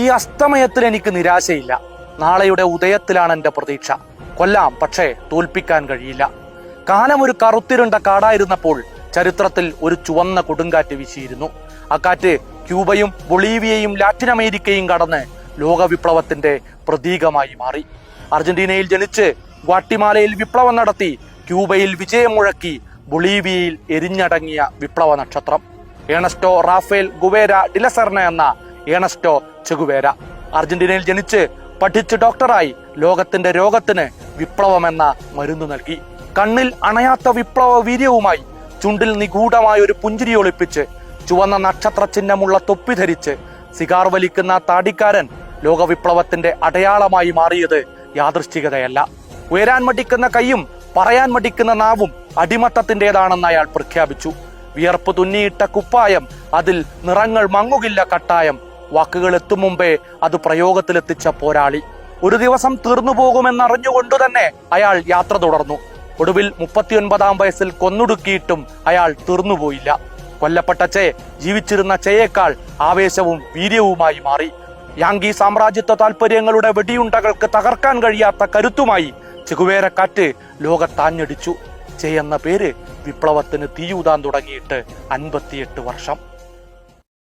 ഈ അസ്തമയത്തിൽ എനിക്ക് നിരാശയില്ല. നാളെയുടെ ഉദയത്തിലാണ് എൻ്റെ പ്രതീക്ഷ. കൊല്ലാം, പക്ഷേ തോൽപ്പിക്കാൻ കഴിയില്ല. കാലം ഒരു കറുത്തിരുണ്ട കാടായിരുന്നപ്പോൾ ചരിത്രത്തിൽ ഒരു ചുവന്ന കൊടുങ്കാറ്റ് വീശിയിരുന്നു. ആ കാറ്റ് ക്യൂബയും ബൊളീവിയയും ലാറ്റിൻ അമേരിക്കയും കടന്ന് ലോകവിപ്ലവത്തിന്റെ പ്രതീകമായി മാറി. അർജന്റീനയിൽ ജനിച്ച് ഗ്വാട്ടിമാലയിൽ വിപ്ലവം നടത്തി, ക്യൂബയിൽ വിജയം മുഴക്കി, ബൊളീവിയയിൽ എരിഞ്ഞടങ്ങിയ വിപ്ലവ നക്ഷത്രം ഏണസ്റ്റോ റാഫേൽ ഗുവേര ഡിലസെർണ എന്ന ഏണസ്റ്റോ ചെഗുവേര. അർജന്റീനയിൽ ജനിച്ച് പഠിച്ച് ഡോക്ടറായി ലോകത്തിന്റെ രോഗത്തിന് വിപ്ലവം എന്ന മരുന്ന് നൽകി. കണ്ണിൽ അണയാത്ത വിപ്ലവ വീര്യവുമായി ചുണ്ടിൽ നിഗൂഢമായ ഒരു പുഞ്ചിരി ഒളിപ്പിച്ച് ചുവന്ന നക്ഷത്ര ചിഹ്നമുള്ള തൊപ്പി ധരിച്ച് സിഗാർ വലിക്കുന്ന താടിക്കാരൻ ലോകവിപ്ലവത്തിന്റെ അടയാളമായി മാറിയത് യാദൃശ്ചികതയല്ല. ഉയരാൻ മടിക്കുന്ന കൈയും പറയാൻ മടിക്കുന്ന നാവും അടിമത്തത്തിൻ്റെതാണെന്ന് അയാൾ പ്രഖ്യാപിച്ചു. വിയർപ്പ് തുന്നിയിട്ട കുപ്പായം, അതിൽ നിറങ്ങൾ മങ്ങുകില്ല കട്ടായം. വാക്കുകൾ എത്തും മുമ്പേ അത് പ്രയോഗത്തിലെത്തിച്ച പോരാളി. ഒരു ദിവസം തീർന്നു പോകുമെന്നറിഞ്ഞുകൊണ്ടു തന്നെ അയാൾ യാത്ര തുടർന്നു. ഒടുവിൽ 39-ാം വയസ്സിൽ കൊന്നൊടുക്കിയിട്ടും അയാൾ തീർന്നുപോയില്ല. കൊല്ലപ്പെട്ട ചെ ജീവിച്ചിരുന്ന ചെയേക്കാൾ ആവേശവും വീര്യവുമായി മാറി. യാങ്കി സാമ്രാജ്യത്വ താൽപര്യങ്ങളുടെ വെടിയുണ്ടകൾക്ക് തകർക്കാൻ കഴിയാത്ത കരുത്തുമായി ചെഗുവേരക്കാറ്റ് ലോകത്താഞ്ഞടിച്ചു. ചെ എന്ന പേര് വിപ്ലവത്തിന് തീയൂതാൻ തുടങ്ങിയിട്ട് 58 വർഷം.